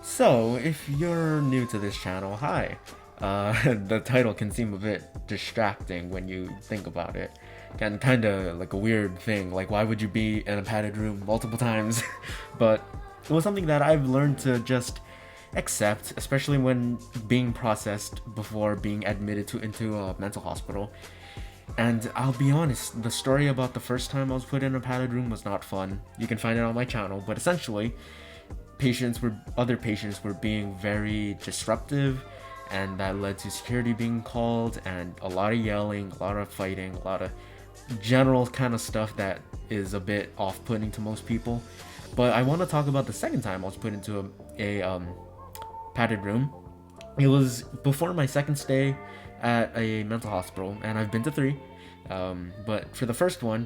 So, if you're new to this channel, hi. The title can seem a bit distracting when you think about it. And kinda like a weird thing, like why would you be in a padded room multiple times? But it was something that I've learned to just accept, especially when being processed before being admitted into a mental hospital. And I'll be honest, the story about the first time I was put in a padded room was not fun. You can find it on my channel, but essentially, other patients were being very disruptive, and that led to security being called and a lot of yelling, a lot of fighting, a lot of general kind of stuff that is a bit off-putting to most people. But I want to talk about the second time I was put into a padded room. It was before my second stay at a mental hospital, and I've been to three. But for the first one,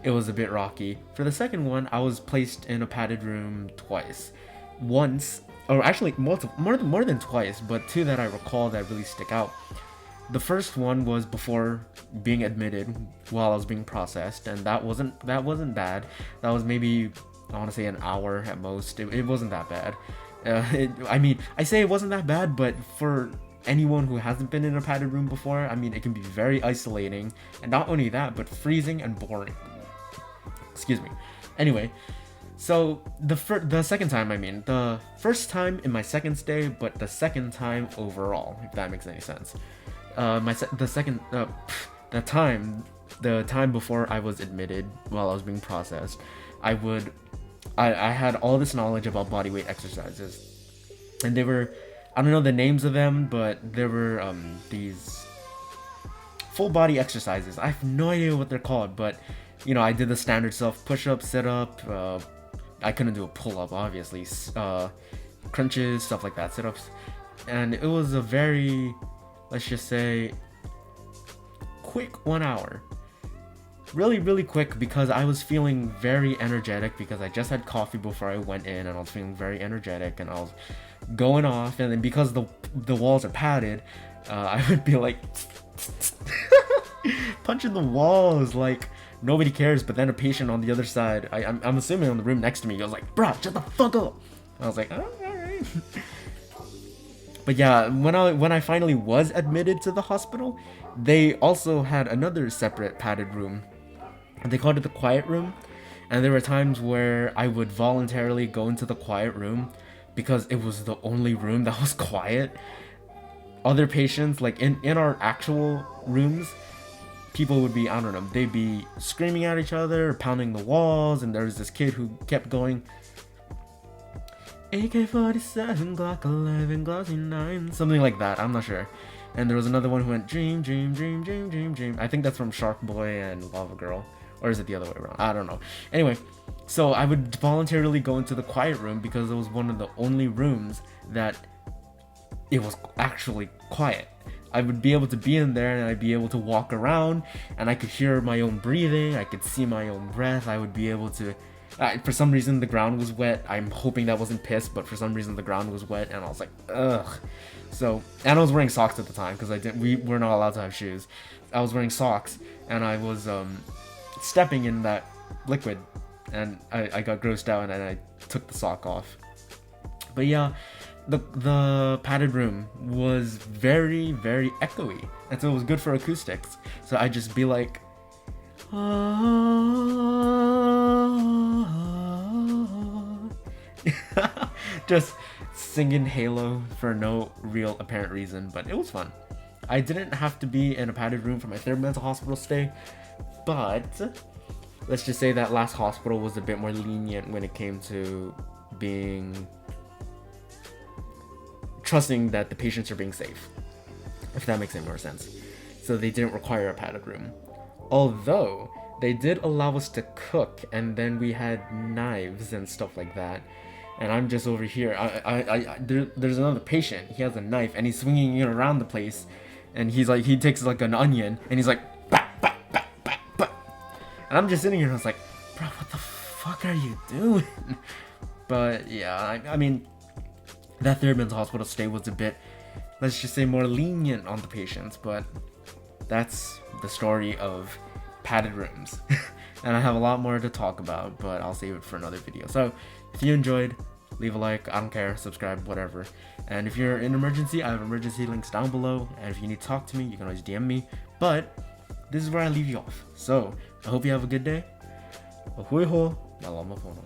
it was a bit rocky. For the second one, I was placed in a padded room twice. Once, or actually more than twice, but two that I recall that really stick out. The first one was before being admitted while I was being processed, and that wasn't bad. That was maybe, I want to say, an hour at most. It wasn't that bad. I say it wasn't that bad, but for anyone who hasn't been in a padded room before, I mean, it can be very isolating, and not only that, but freezing and boring. Excuse me. Anyway, so the second time, I mean, the first time in my second stay, but the second time overall, if that makes any sense. The time before I was admitted while I was being processed, I had all this knowledge about bodyweight exercises, and they were, I don't know the names of them, but there were these full body exercises. I have no idea what they're called, but you know, I did the standard stuff: push-up, sit-up. I couldn't do a pull-up, obviously. Crunches, stuff like that, sit-ups, and it was a very, let's just say, quick 1 hour. Really quick, because I was feeling very energetic because I just had coffee before I went in, and I was feeling very energetic, and I was going off. And then because the walls are padded, I would be like punching the walls like nobody cares. But then a patient on the other side, I'm assuming on the room next to me, I was like, "Bro, shut the fuck up." I was like, "Oh, all right." But yeah, when I finally was admitted to the hospital, they also had another separate padded room. They called it the quiet room, and there were times where I would voluntarily go into the quiet room because it was the only room that was quiet. Other patients, like in our actual rooms, people would be, I don't know, they'd be screaming at each other, pounding the walls, and there was this kid who kept going, AK-47, Glock 11, Glock 9, something like that, I'm not sure. And there was another one who went, dream, dream, dream, dream, dream, dream. I think that's from Shark Boy and Lava Girl. Or is it the other way around? I don't know. Anyway, so I would voluntarily go into the quiet room because it was one of the only rooms that it was actually quiet. I would be able to be in there, and I'd be able to walk around, and I could hear my own breathing, I could see my own breath, I would be able to... for some reason the ground was wet. I'm hoping that wasn't piss, but for some reason the ground was wet, and I was like, ugh. So, and I was wearing socks at the time, because we were not allowed to have shoes. I was wearing socks, and I was stepping in that liquid, and I got grossed out, and I took the sock off. But yeah, the padded room was very echoey, and so it was good for acoustics. So I'd just be like, just singing Halo for no real apparent reason, but it was fun. I didn't have to be in a padded room for my third mental hospital stay, but let's just say that last hospital was a bit more lenient when it came to trusting that the patients are being safe, if that makes any more sense. So they didn't require a padded room. Although, they did allow us to cook, and then we had knives and stuff like that. And I'm just over here. There's another patient. He has a knife, and he's swinging it around the place. And he takes like an onion, and he's like, bah, bah, bah, bah, bah. And I'm just sitting here, and I was like, bro, what the fuck are you doing? But yeah, I mean, that third mental hospital stay was a bit, let's just say, more lenient on the patients, but that's the story of padded rooms. And I have a lot more to talk about, but I'll save it for another video. So if you enjoyed, leave a like, I don't care, subscribe, whatever. And if you're in emergency, I have emergency links down below, and if you need to talk to me, you can always DM me. But this is where I leave you off. So I hope you have a good day. Ahui ho, malama pono.